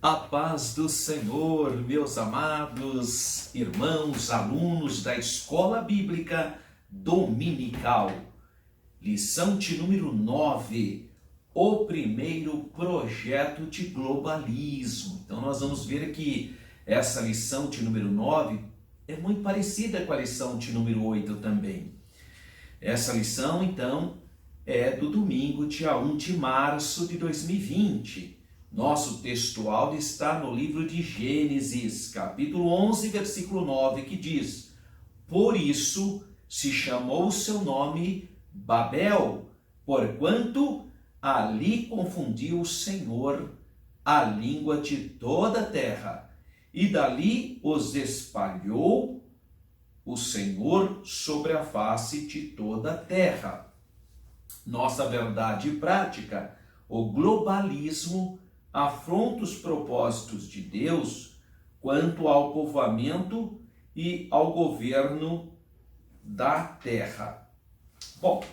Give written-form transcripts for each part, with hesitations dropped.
A paz do Senhor, meus amados irmãos, alunos da Escola Bíblica Dominical. Lição de número 9, o primeiro projeto de globalismo. Então nós vamos ver que essa lição de número 9 é muito parecida com a lição de número 8 também. Essa lição, então, é do domingo, dia 1 de março de 2020. Nosso textual está no livro de Gênesis, capítulo 11, versículo 9, que diz: Por isso se chamou o seu nome Babel, porquanto ali confundiu o Senhor a língua de toda a terra, e dali os espalhou o Senhor sobre a face de toda a terra. Nossa verdade prática: o globalismo afronta os propósitos de Deus quanto ao povoamento e ao governo da terra. Bom,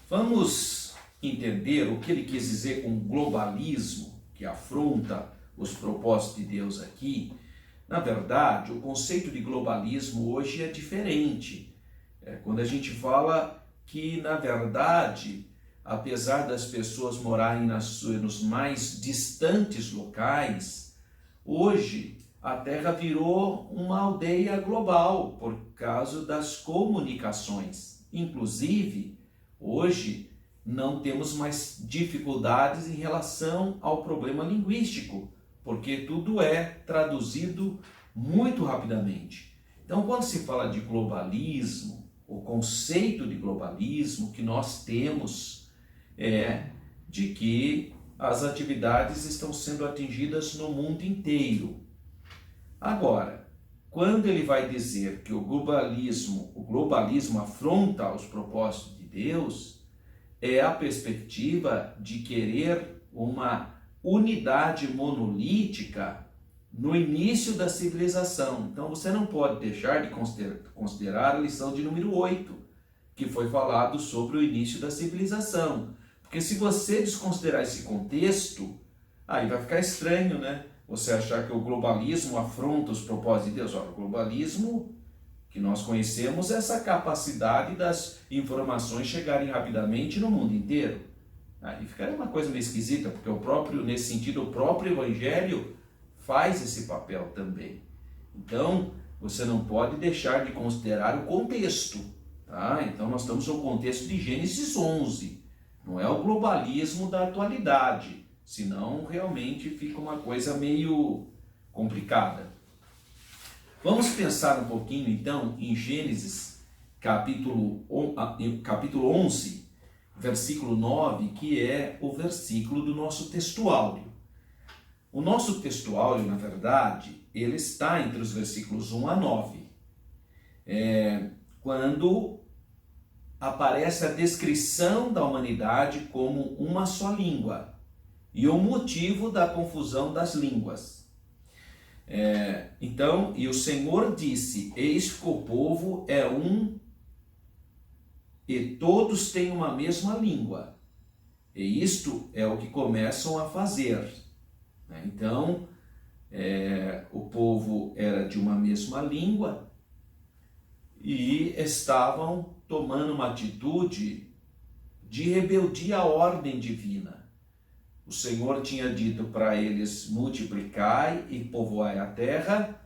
vamos entender o que ele quis dizer com globalismo, que afronta os propósitos de Deus aqui. Na verdade, o conceito de globalismo hoje é diferente. Quando a gente fala que, na verdade, apesar das pessoas morarem nos mais distantes locais, hoje a Terra virou uma aldeia global por causa das comunicações. Inclusive, hoje não temos mais dificuldades em relação ao problema linguístico, porque tudo é traduzido muito rapidamente. Então, quando se fala de globalismo, o conceito de globalismo que nós temos é de que as atividades estão sendo atingidas no mundo inteiro. Agora, quando ele vai dizer que o globalismo afronta os propósitos de Deus, é a perspectiva de querer uma unidade monolítica no início da civilização. Então você não pode deixar de considerar a lição de número 8, que foi falado sobre o início da civilização. Porque se você desconsiderar esse contexto, aí vai ficar estranho, né? Você achar que o globalismo afronta os propósitos de Deus. Olha, o globalismo que nós conhecemos é essa capacidade das informações chegarem rapidamente no mundo inteiro. Aí ficaria uma coisa meio esquisita, porque nesse sentido, o próprio Evangelho faz esse papel também. Então, você não pode deixar de considerar o contexto. Tá? Então, nós estamos no contexto de Gênesis 11. Não é o globalismo da atualidade, senão realmente fica uma coisa meio complicada. Vamos pensar um pouquinho então em Gênesis capítulo 11, versículo 9, que é o versículo do nosso textuário. O nosso textuário, na verdade, ele está entre os versículos 1 a 9. Quando aparece a descrição da humanidade como uma só língua e o motivo da confusão das línguas. Então, e o Senhor disse: Eis que o povo é um e todos têm uma mesma língua, e isto é o que começam a fazer. Então, o povo era de uma mesma língua e estavam tomando uma atitude de rebeldia à ordem divina. O Senhor tinha dito para eles: multiplicai e povoai a terra,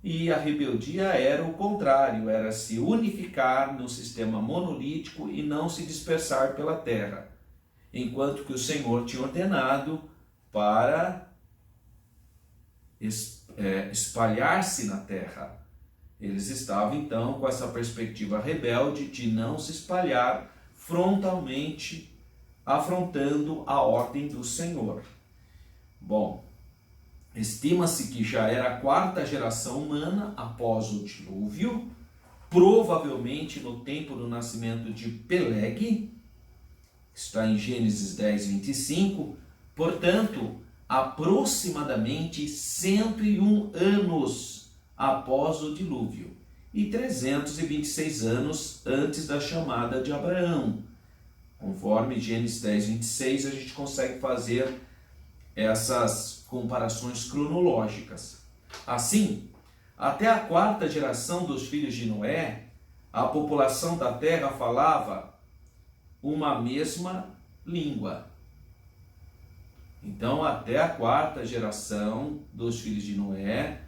e a rebeldia era o contrário, era se unificar no sistema monolítico e não se dispersar pela terra, enquanto que o Senhor tinha ordenado para espalhar-se na terra. Eles estavam então com essa perspectiva rebelde de não se espalhar frontalmente, afrontando a ordem do Senhor. Bom, estima-se que já era a quarta geração humana após o dilúvio, provavelmente no tempo do nascimento de Peleg, está em Gênesis 10, 25, portanto, aproximadamente 101 anos após o dilúvio e 326 anos antes da chamada de Abraão. Conforme Gênesis 10, 26, a gente consegue fazer essas comparações cronológicas. Assim, até a quarta geração dos filhos de Noé, a população da terra falava uma mesma língua. Então, até a quarta geração dos filhos de Noé,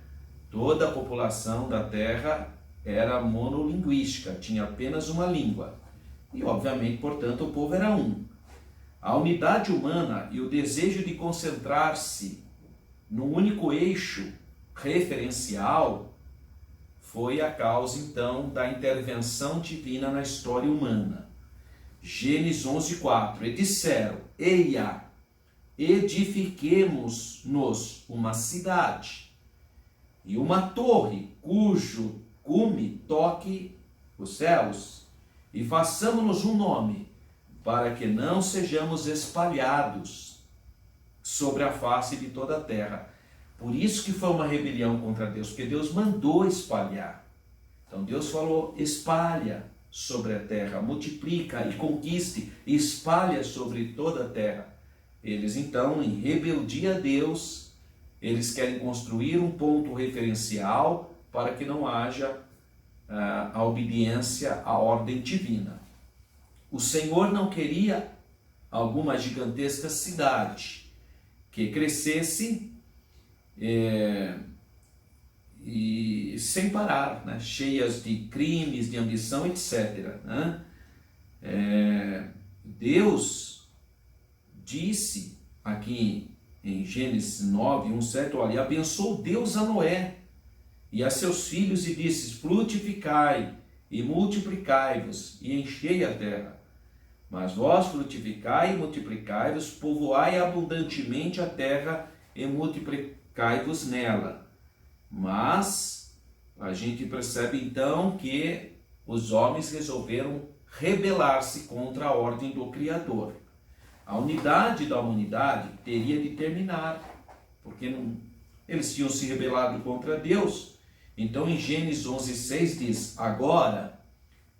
toda a população da terra era monolinguística, tinha apenas uma língua. E, obviamente, portanto, o povo era um. A unidade humana e o desejo de concentrar-se num único eixo referencial foi a causa, então, da intervenção divina na história humana. Gênesis 11:4, e disseram: eia, edifiquemos-nos uma cidade e uma torre, cujo cume toque os céus, e façamo-nos um nome, para que não sejamos espalhados sobre a face de toda a terra. Por isso que foi uma rebelião contra Deus, porque Deus mandou espalhar. Então Deus falou: espalha sobre a terra, multiplica e conquiste, e espalha sobre toda a terra. Eles então, em rebeldia a Deus, eles querem construir um ponto referencial para que não haja a obediência à ordem divina. O Senhor não queria alguma gigantesca cidade que crescesse e sem parar, né? Cheias de crimes, de ambição, etc. Né? Deus disse aqui em Gênesis 9, 1:7, olha, abençoou Deus a Noé e a seus filhos e disse: frutificai e multiplicai-vos e enchei a terra. Mas vós frutificai e multiplicai-vos, povoai abundantemente a terra e multiplicai-vos nela. Mas a gente percebe então que os homens resolveram rebelar-se contra a ordem do Criador. A unidade da humanidade teria de terminar, porque eles tinham se rebelado contra Deus. Então em Gênesis 11:6 diz: agora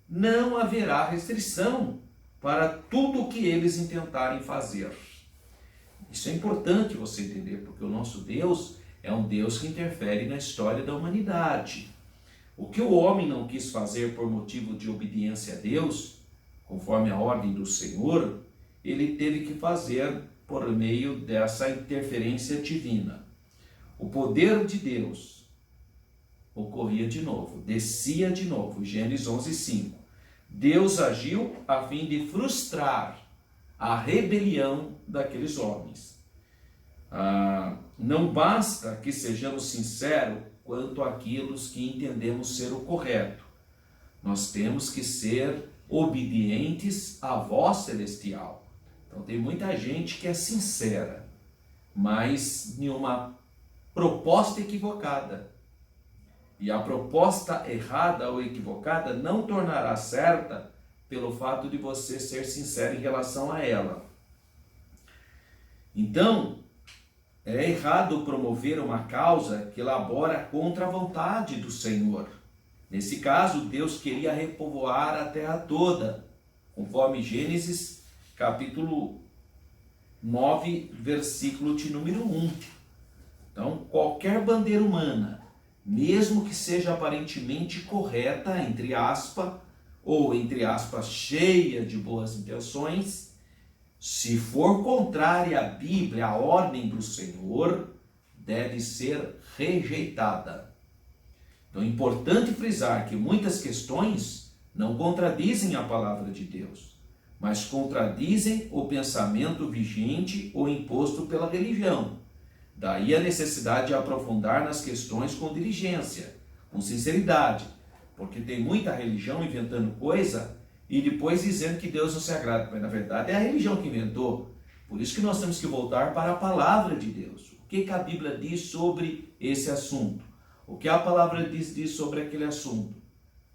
não haverá restrição para tudo o que eles intentarem fazer. Isso é importante você entender, porque o nosso Deus é um Deus que interfere na história da humanidade. O que o homem não quis fazer por motivo de obediência a Deus, conforme a ordem do Senhor, ele teve que fazer por meio dessa interferência divina. O poder de Deus ocorria de novo, descia de novo. Gênesis 11:5. Deus agiu a fim de frustrar a rebelião daqueles homens. Não basta que sejamos sinceros quanto àquilo que entendemos ser o correto. Nós temos que ser obedientes à voz celestial. Então tem muita gente que é sincera, mas em uma proposta equivocada. E a proposta errada ou equivocada não tornará certa pelo fato de você ser sincero em relação a ela. Então, é errado promover uma causa que labora contra a vontade do Senhor. Nesse caso, Deus queria repovoar a terra toda, conforme Gênesis capítulo 9, versículo de número 1. Então, qualquer bandeira humana, mesmo que seja aparentemente correta, entre aspas, ou entre aspas, cheia de boas intenções, se for contrária à Bíblia, à ordem do Senhor, deve ser rejeitada. Então é importante frisar que muitas questões não contradizem a palavra de Deus, mas contradizem o pensamento vigente ou imposto pela religião. Daí a necessidade de aprofundar nas questões com diligência, com sinceridade, porque tem muita religião inventando coisa e depois dizendo que Deus não se agrada, mas na verdade é a religião que inventou. Por isso que nós temos que voltar para a palavra de Deus. O que a Bíblia diz sobre esse assunto? O que a palavra diz sobre aquele assunto?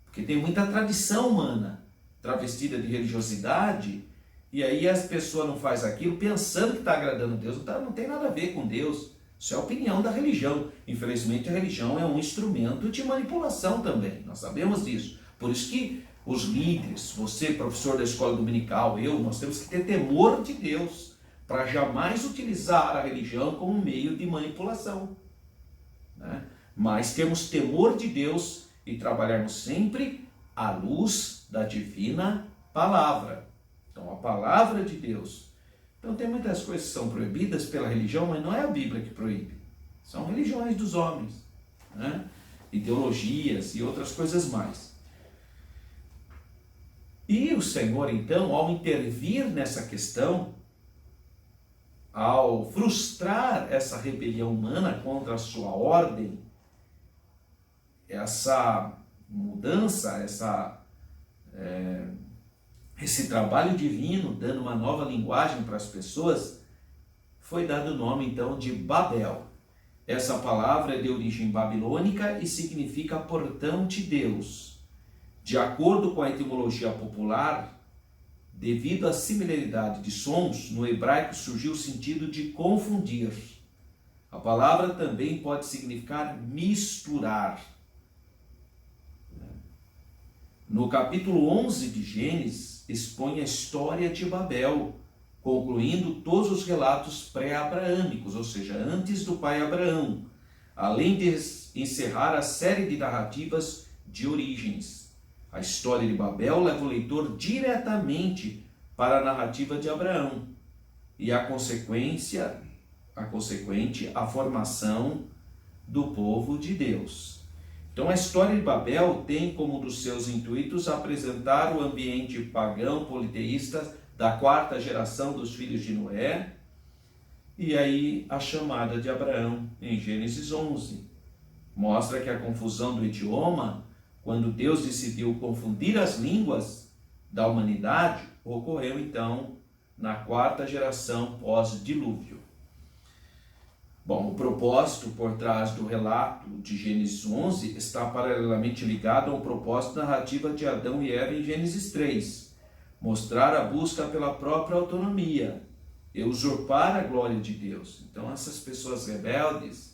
Porque tem muita tradição humana travestida de religiosidade, e aí as pessoas não fazem aquilo pensando que está agradando a Deus. Não tem nada a ver com Deus. Isso é a opinião da religião. Infelizmente a religião é um instrumento de manipulação também. Nós sabemos disso. Por isso que os líderes, você, professor da escola dominical, nós temos que ter temor de Deus para jamais utilizar a religião como meio de manipulação, né? Mas temos temor de Deus e trabalharmos sempre à luz da divina palavra. Então, a palavra de Deus. Então, tem muitas coisas que são proibidas pela religião, mas não é a Bíblia que proíbe. São religiões dos homens, né? Ideologias e outras coisas mais. E o Senhor, então, ao intervir nessa questão, ao frustrar essa rebelião humana contra a sua ordem, essa mudança, esse trabalho divino, dando uma nova linguagem para as pessoas, foi dado o nome então de Babel. Essa palavra é de origem babilônica e significa portão de Deus. De acordo com a etimologia popular, devido à similaridade de sons, no hebraico surgiu o sentido de confundir. A palavra também pode significar misturar. No capítulo 11 de Gênesis, expõe a história de Babel, concluindo todos os relatos pré-abraâmicos, ou seja, antes do pai Abraão, além de encerrar a série de narrativas de origens. A história de Babel leva o leitor diretamente para a narrativa de Abraão e a consequente a formação do povo de Deus. Então a história de Babel tem como um dos seus intuitos apresentar o ambiente pagão politeísta da quarta geração dos filhos de Noé, e aí a chamada de Abraão em Gênesis 11. Mostra que a confusão do idioma, quando Deus decidiu confundir as línguas da humanidade, ocorreu então na quarta geração pós-dilúvio. Bom, o propósito por trás do relato de Gênesis 11 está paralelamente ligado ao propósito narrativa de Adão e Eva em Gênesis 3, mostrar a busca pela própria autonomia e usurpar a glória de Deus. Então essas pessoas rebeldes,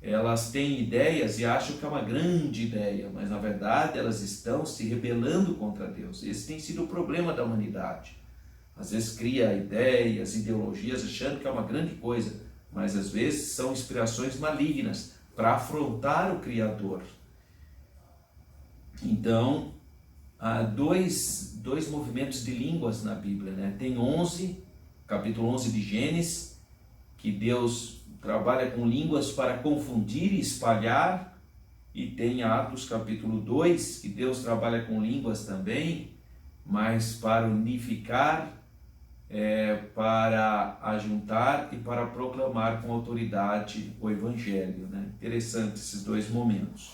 elas têm ideias e acham que é uma grande ideia, mas na verdade elas estão se rebelando contra Deus. Esse tem sido o problema da humanidade. Às vezes cria ideias, ideologias, achando que é uma grande coisa, mas às vezes são inspirações malignas para afrontar o Criador. Então, há dois movimentos de línguas na Bíblia, né? Tem capítulo 11 de Gênesis, que Deus trabalha com línguas para confundir e espalhar, e tem Atos capítulo 2, que Deus trabalha com línguas também, mas para unificar, para ajuntar e para proclamar com autoridade o Evangelho, né? Interessante esses dois momentos.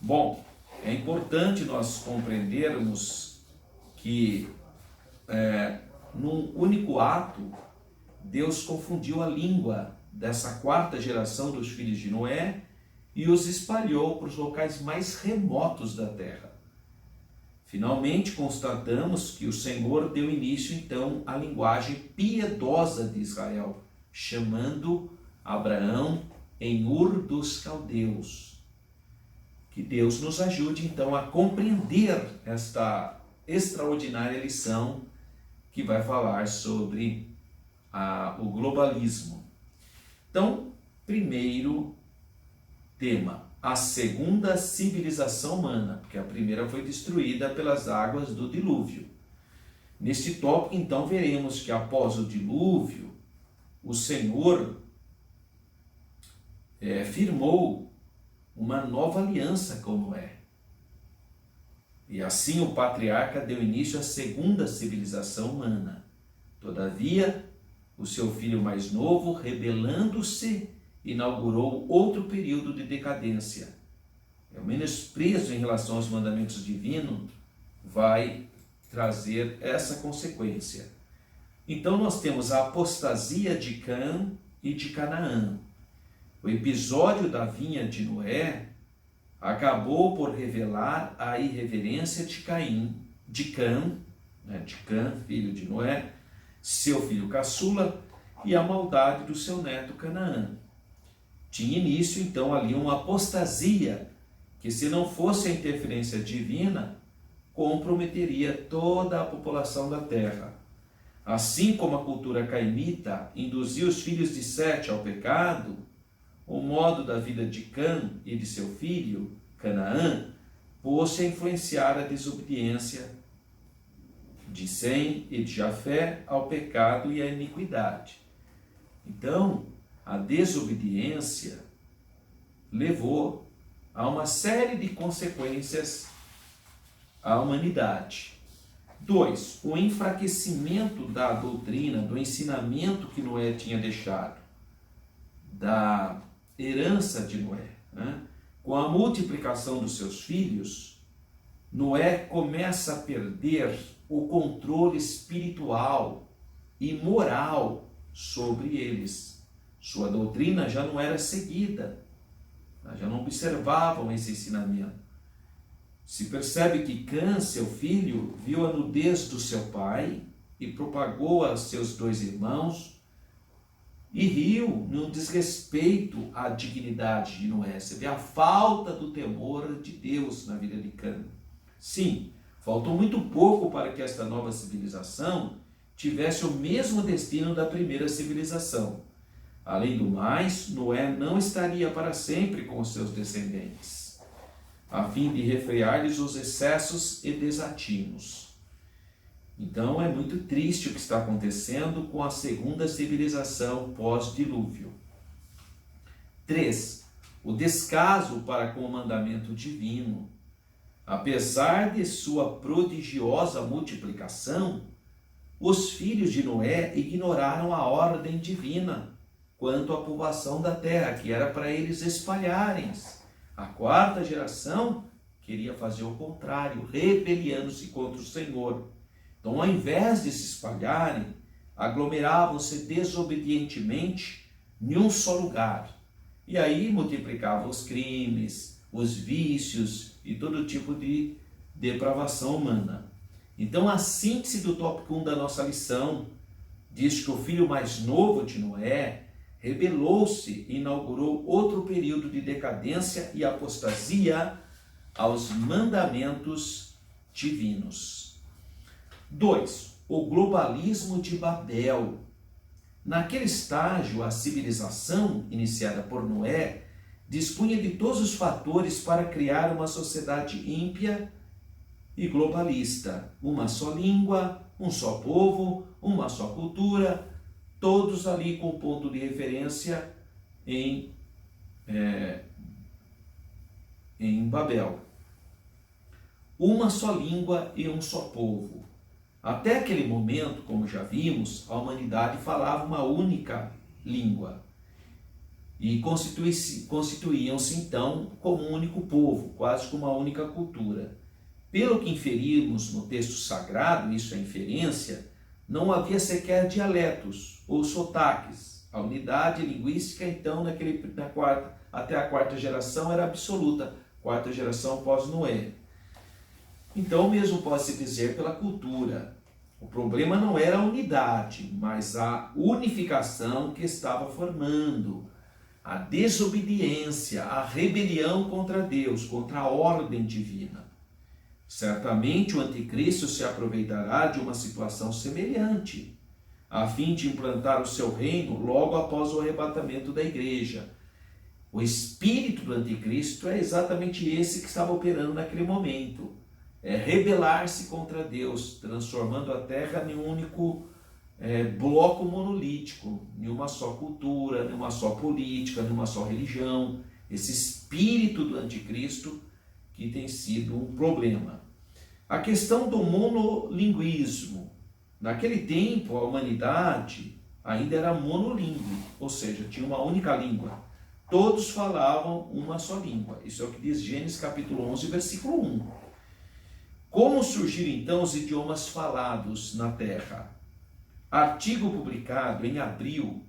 Bom, é importante nós compreendermos que num único ato, Deus confundiu a língua dessa quarta geração dos filhos de Noé e os espalhou para os locais mais remotos da terra. Finalmente, constatamos que o Senhor deu início, então, à linguagem piedosa de Israel, chamando Abraão em Ur dos Caldeus. Que Deus nos ajude, então, a compreender esta extraordinária lição que vai falar sobre o globalismo. Então, primeiro tema, a segunda civilização humana, porque a primeira foi destruída pelas águas do dilúvio. Neste tópico, então, veremos que após o dilúvio, o Senhor firmou uma nova aliança com Noé. E assim o patriarca deu início à segunda civilização humana. Todavia, o seu filho mais novo, rebelando-se, inaugurou outro período de decadência. O menosprezo em relação aos mandamentos divinos vai trazer essa consequência. Então nós temos a apostasia de Cã e de Canaã. O episódio da vinha de Noé acabou por revelar a irreverência de Cã, filho de Noé, seu filho caçula, e a maldade do seu neto Canaã. Tinha início, então, ali uma apostasia que, se não fosse a interferência divina, comprometeria toda a população da terra. Assim como a cultura caimita induziu os filhos de Sete ao pecado, o modo da vida de Cã e de seu filho, Canaã, pôs-se a influenciar a desobediência de Sem e de Jafé ao pecado e à iniquidade. Então, a desobediência levou a uma série de consequências à humanidade. 2. O enfraquecimento da doutrina, do ensinamento que Noé tinha deixado, da herança de Noé. Com a multiplicação dos seus filhos, Noé começa a perder o controle espiritual e moral sobre eles. Sua doutrina já não era seguida, já não observavam esse ensinamento. Se percebe que Cã, seu filho, viu a nudez do seu pai e propagou a seus 2 irmãos e riu no desrespeito à dignidade de Noé. Você vê a falta do temor de Deus na vida de Cã. Sim, faltou muito pouco para que esta nova civilização tivesse o mesmo destino da primeira civilização. Além do mais, Noé não estaria para sempre com os seus descendentes, a fim de refrear-lhes os excessos e desatinos. Então é muito triste o que está acontecendo com a segunda civilização pós-dilúvio. 3. O descaso para com o mandamento divino. Apesar de sua prodigiosa multiplicação, os filhos de Noé ignoraram a ordem divina quanto à povoação da terra, que era para eles espalharem-se. A 4ª geração queria fazer o contrário, rebeliando-se contra o Senhor. Então, ao invés de se espalharem, aglomeravam-se desobedientemente em um só lugar. E aí multiplicavam os crimes, os vícios e todo tipo de depravação humana. Então, a síntese do tópico 1 da nossa lição diz que o filho mais novo de Noé rebelou-se e inaugurou outro período de decadência e apostasia aos mandamentos divinos. 2. O globalismo de Babel. Naquele estágio, a civilização iniciada por Noé dispunha de todos os fatores para criar uma sociedade ímpia e globalista. Uma só língua, um só povo, uma só cultura, todos ali com ponto de referência em Babel. Uma só língua e um só povo. Até aquele momento, como já vimos, a humanidade falava uma única língua e constituíam-se então como um único povo, quase como uma única cultura. Pelo que inferimos no texto sagrado, isso é inferência, não havia sequer dialetos ou sotaques. A unidade linguística, então, até a 4ª geração era absoluta, 4ª geração pós-Noé. Então, mesmo pode-se dizer pela cultura. O problema não era a unidade, mas a unificação que estava formando. A desobediência, a rebelião contra Deus, contra a ordem divina. Certamente o anticristo se aproveitará de uma situação semelhante, a fim de implantar o seu reino logo após o arrebatamento da igreja. O espírito do anticristo é exatamente esse que estava operando naquele momento. É rebelar-se contra Deus, transformando a terra em um único bloco monolítico, em uma só cultura, em uma só política, em uma só religião. Esse espírito do anticristo que tem sido um problema. A questão do monolinguismo. Naquele tempo, a humanidade ainda era monolíngue, ou seja, tinha uma única língua. Todos falavam uma só língua. Isso é o que diz Gênesis capítulo 11, versículo 1. Como surgiram então os idiomas falados na Terra? Artigo publicado em abril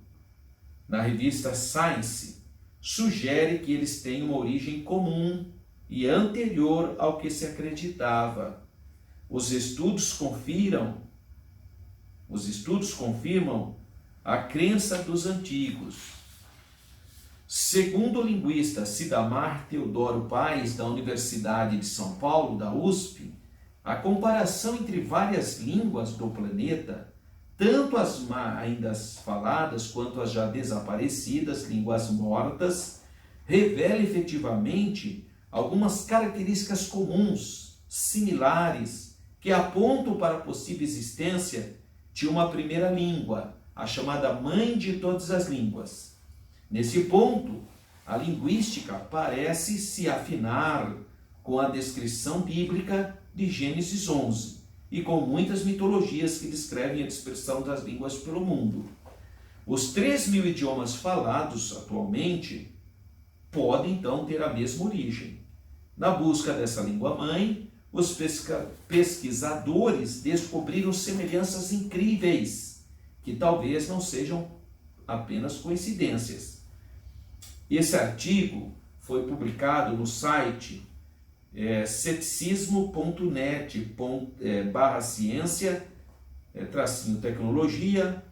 na revista Science sugere que eles têm uma origem comum e anterior ao que se acreditava. Os estudos confirmam a crença dos antigos. Segundo o linguista Sidamar Teodoro Paes, da Universidade de São Paulo, da USP, a comparação entre várias línguas do planeta tanto as ainda faladas quanto as já desaparecidas, línguas mortas, revela efetivamente algumas características comuns, similares, que apontam para a possível existência de uma primeira língua, a chamada mãe de todas as línguas. Nesse ponto, a linguística parece se afinar com a descrição bíblica de Gênesis 11 e com muitas mitologias que descrevem a dispersão das línguas pelo mundo. Os 3.000 idiomas falados atualmente podem então ter a mesma origem. Na busca dessa língua-mãe, os pesquisadores descobriram semelhanças incríveis, que talvez não sejam apenas coincidências. Esse artigo foi publicado no site ceticismo.net/ciência tecnologia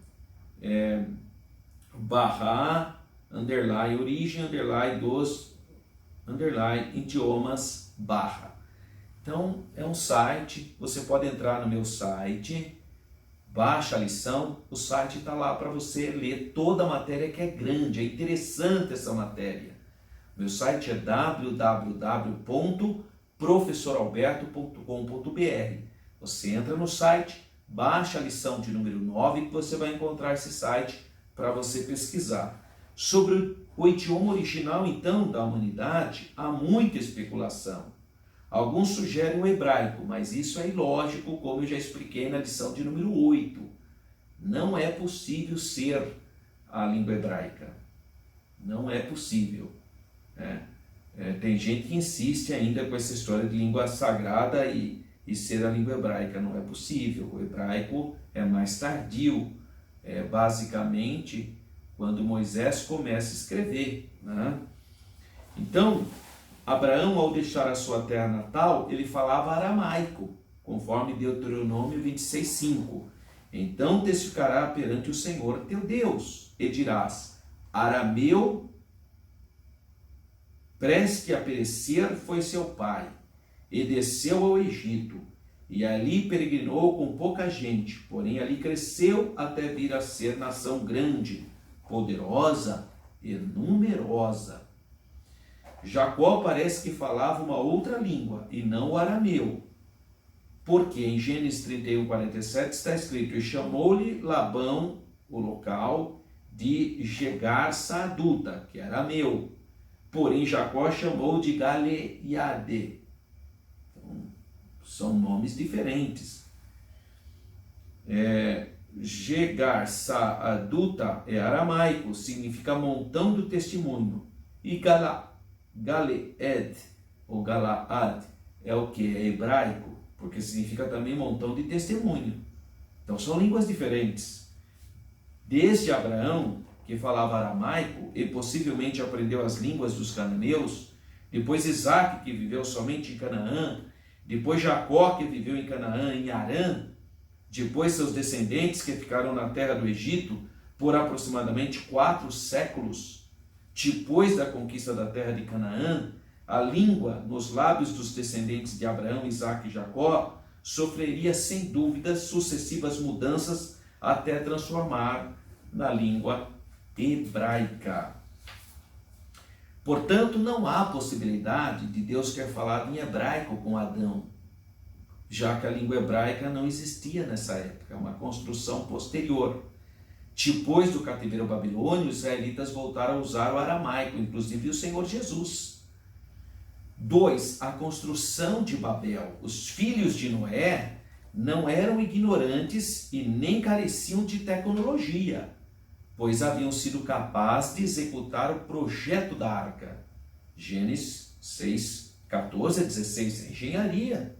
/origem dos idiomas /. Então, é um site, você pode entrar no meu site, baixa a lição, o site está lá para você ler toda a matéria, que é grande, é interessante essa matéria. Meu site é www.professoralberto.com.br. Você entra no site, baixa a lição de número 9, que você vai encontrar esse site para você pesquisar. Sobre o idioma original, então, da humanidade, há muita especulação. Alguns sugerem o hebraico, mas isso é ilógico, como eu já expliquei na lição de número 8. Não é possível ser a língua hebraica. Não é possível. Tem gente que insiste ainda com essa história de língua sagrada e ser a língua hebraica. Não é possível. O hebraico é mais tardio. Basicamente, quando Moisés começa a escrever. Então, Abraão, ao deixar a sua terra natal, ele falava aramaico, conforme Deuteronômio 26:5. Então testificará perante o Senhor teu Deus, e dirás: arameu, prestes a perecer, foi seu pai, e desceu ao Egito, e ali peregrinou com pouca gente, porém ali cresceu até vir a ser nação grande, poderosa e numerosa. Jacó parece que falava uma outra língua, e não o arameu, porque em Gênesis 31:47 está escrito: e chamou-lhe Labão, o local, de Jegar-Saaduta, que era arameu, porém Jacó chamou de Galeade. Então, são nomes diferentes. Jegar-Saaduta é aramaico, significa montão do testemunho, e Galeed, ou Galaad, é o que? É hebraico, porque significa também montão de testemunho. Então são línguas diferentes. Desde Abraão, que falava aramaico e possivelmente aprendeu as línguas dos cananeus, depois Isaac, que viveu somente em Canaã, depois Jacó, que viveu em Canaã, em Harã, depois seus descendentes, que ficaram na terra do Egito por aproximadamente 4 séculos, depois da conquista da terra de Canaã, a língua nos lábios dos descendentes de Abraão, Isaque e Jacó sofreria sem dúvidas sucessivas mudanças até transformar na língua hebraica. Portanto, não há possibilidade de Deus ter falado em hebraico com Adão, já que a língua hebraica não existia nessa época, é uma construção posterior. Depois do cativeiro babilônio, os israelitas voltaram a usar o aramaico, inclusive o Senhor Jesus. 2. A construção de Babel. Os filhos de Noé não eram ignorantes e nem careciam de tecnologia, pois haviam sido capazes de executar o projeto da arca. Gênesis 6:14-16, engenharia.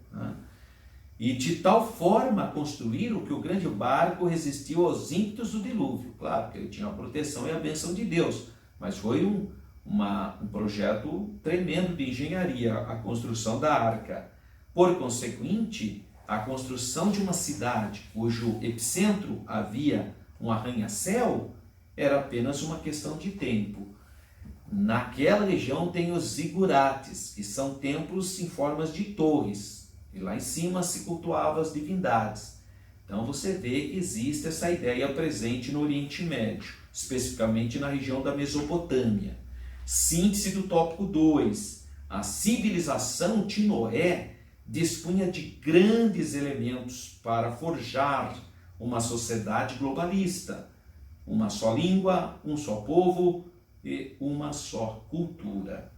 E de tal forma construíram que o grande barco resistiu aos ímpetos do dilúvio. Claro que ele tinha a proteção e a bênção de Deus, mas foi um projeto tremendo de engenharia, a construção da arca. Por consequente, a construção de uma cidade cujo epicentro havia um arranha-céu era apenas uma questão de tempo. Naquela região tem os zigurates, que são templos em formas de torres, e lá em cima se cultuavam as divindades. Então você vê que existe essa ideia presente no Oriente Médio, especificamente na região da Mesopotâmia. Síntese do tópico 2. A civilização de Noé dispunha de grandes elementos para forjar uma sociedade globalista. Uma só língua, um só povo e uma só cultura.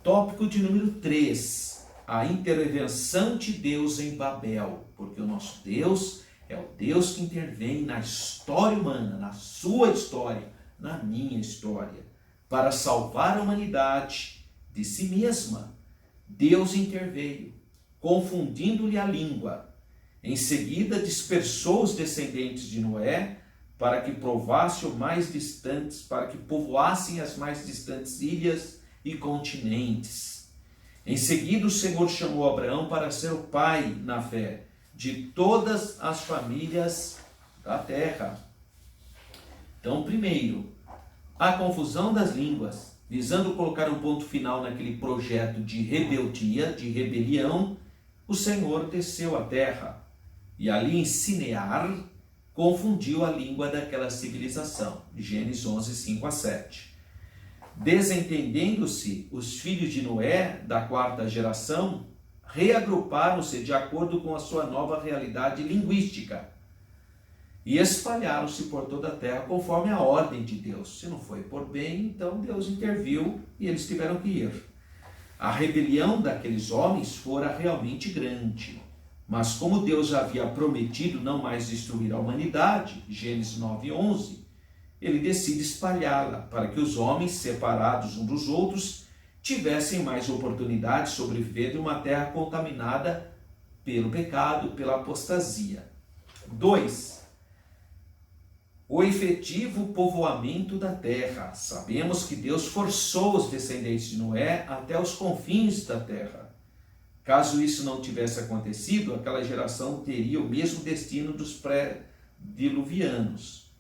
Tópico de número 3. A intervenção de Deus em Babel. Porque o nosso Deus é o Deus que intervém na história humana, na sua história, na minha história, para salvar a humanidade de si mesma. Deus interveio, confundindo-lhe a língua. Em seguida, dispersou os descendentes de Noé para que povoassem as mais distantes ilhas e continentes. Em seguida, o Senhor chamou Abraão para ser o pai na fé de todas as famílias da terra. Então, primeiro, a confusão das línguas, visando colocar um ponto final naquele projeto de rebeldia, de rebelião, o Senhor desceu à terra e ali em Sinear confundiu a língua daquela civilização. Gênesis 11, 5 a 7. Desentendendo-se, os filhos de Noé, da quarta geração, reagruparam-se de acordo com a sua nova realidade linguística e espalharam-se por toda a terra conforme a ordem de Deus. Se não foi por bem, então Deus interviu e eles tiveram que ir. A rebelião daqueles homens fora realmente grande, mas como Deus havia prometido não mais destruir a humanidade, Gênesis 9:11, ele decide espalhá-la para que os homens, separados uns dos outros, tivessem mais oportunidade de sobreviver em uma terra contaminada pelo pecado, pela apostasia. 2. O efetivo povoamento da terra. Sabemos que Deus forçou os descendentes de Noé até os confins da terra. Caso isso não tivesse acontecido, aquela geração teria o mesmo destino dos pré-diluvianos.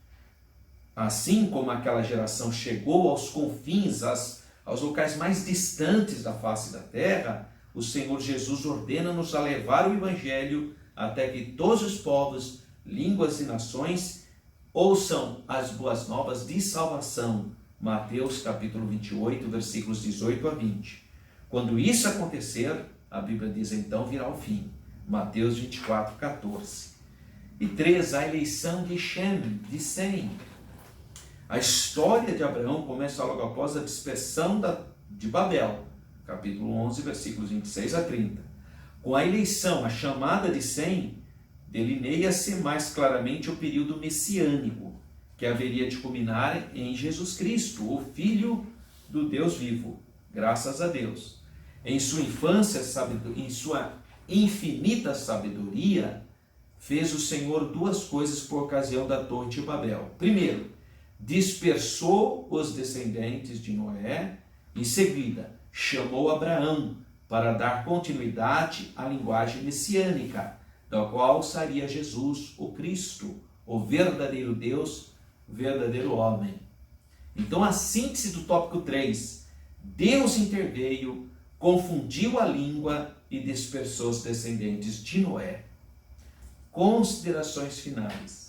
Assim como aquela geração chegou aos confins, aos locais mais distantes da face da terra, o Senhor Jesus ordena-nos a levar o Evangelho até que todos os povos, línguas e nações ouçam as boas novas de salvação. Mateus capítulo 28, versículos 18 a 20. Quando isso acontecer, a Bíblia diz, então virá o fim. Mateus 24, 14. E 3. A eleição de Shem, de Sem. A história de Abraão começa logo após a dispersão de Babel, capítulo 11, versículos 26 a 30. Com a eleição, a chamada de Sem, delineia-se mais claramente o período messiânico, que haveria de culminar em Jesus Cristo, o Filho do Deus vivo, graças a Deus. Em sua infância, em sua infinita sabedoria, fez o Senhor duas coisas por ocasião da Torre de Babel. Primeiro, dispersou os descendentes de Noé. Em seguida, chamou Abraão para dar continuidade à linguagem messiânica, da qual seria Jesus, o Cristo, o verdadeiro Deus, o verdadeiro homem. Então, a síntese do tópico 3, Deus interveio, confundiu a língua e dispersou os descendentes de Noé. Considerações finais.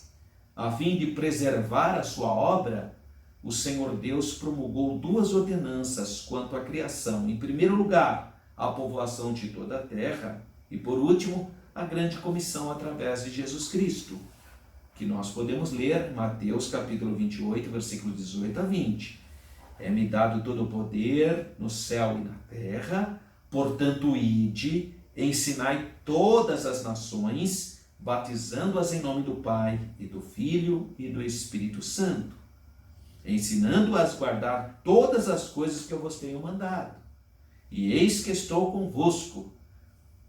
A fim de preservar a sua obra, o Senhor Deus promulgou duas ordenanças quanto à criação. Em primeiro lugar, a povoação de toda a terra e, por último, a grande comissão através de Jesus Cristo, que nós podemos ler Mateus capítulo 28, versículo 18 a 20. É-me dado todo o poder no céu e na terra, portanto ide, ensinai todas as nações, batizando-as em nome do Pai, e do Filho e do Espírito Santo, ensinando-as a guardar todas as coisas que eu vos tenho mandado. E eis que estou convosco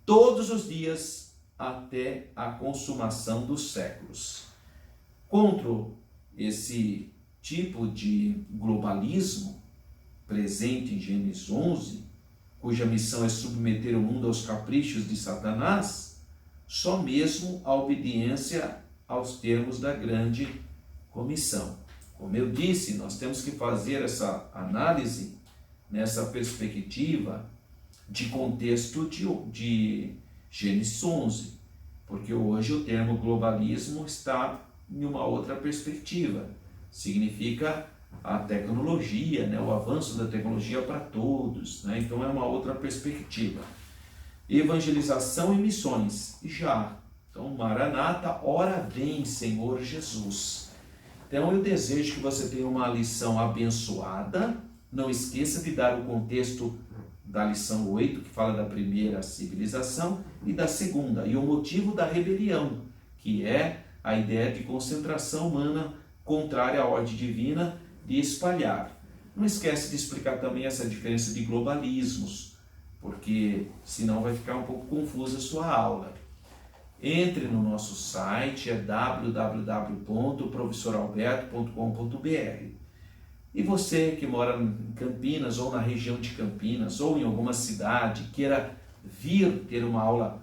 todos os dias até a consumação dos séculos. Contra esse tipo de globalismo presente em Gênesis 11, cuja missão é submeter o mundo aos caprichos de Satanás, só mesmo a obediência aos termos da grande comissão. Como eu disse, nós temos que fazer essa análise nessa perspectiva de contexto de Gênesis 11. porque hoje o termo globalismo está em uma outra perspectiva. Significa a tecnologia, né? O avanço da tecnologia para todos, né? Então é uma outra perspectiva. Evangelização e missões, já. Então, Maranata, ora vem, Senhor Jesus. Então eu desejo que você tenha uma lição abençoada. Não esqueça de dar o contexto da lição 8, que fala da primeira civilização, e da segunda, e o motivo da rebelião, que é a ideia de concentração humana contrária à ordem divina de espalhar. Não esquece de explicar também essa diferença de globalismos, porque senão vai ficar um pouco confusa a sua aula. Entre no nosso site, é www.professoralberto.com.br. E você que mora em Campinas, ou na região de Campinas, ou em alguma cidade, queira vir ter uma aula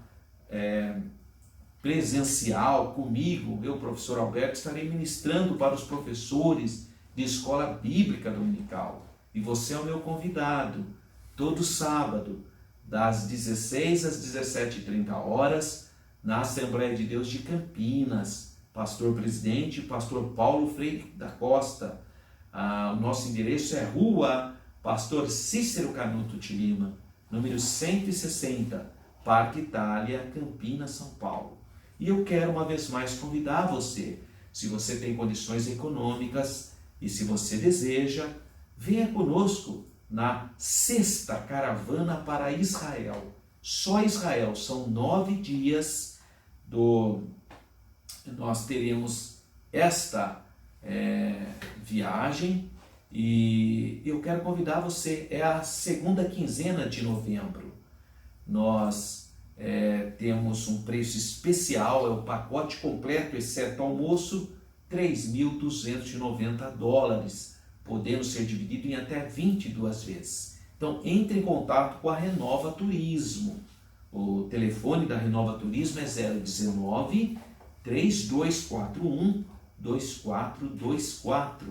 presencial comigo, eu, professor Alberto, estarei ministrando para os professores de escola bíblica dominical. E você é o meu convidado, todo sábado, das 16 às 17h30, na Assembleia de Deus de Campinas. Pastor presidente, pastor Paulo Freire da Costa. O nosso endereço é Rua Pastor Cícero Canuto de Lima, número 160, Parque Itália, Campinas, São Paulo. E eu quero uma vez mais convidar você, se você tem condições econômicas e se você deseja, venha conosco na 6ª Caravana para Israel. Só Israel, são 9 dias nós teremos esta viagem, e eu quero convidar você, é a 2ª quinzena de novembro. Nós temos um preço especial, é o pacote completo, exceto almoço, $3.290, podendo ser dividido em até 22 vezes. Então, entre em contato com a Renova Turismo. O telefone da Renova Turismo é 019 3241 2424.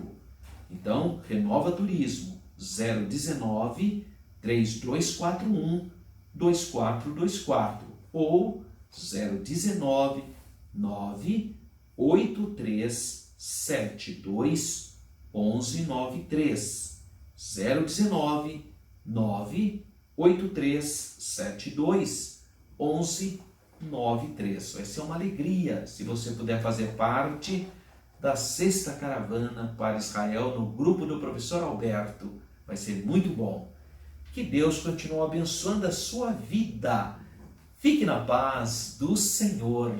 Então, Renova Turismo, 019 3241 2424 ou 019 98372 1193. 019 98372 1193. Vai ser uma alegria se você puder fazer parte da 6ª Caravana para Israel no grupo do professor Alberto. Vai ser muito bom. Que Deus continue abençoando a sua vida. Fique na paz do Senhor.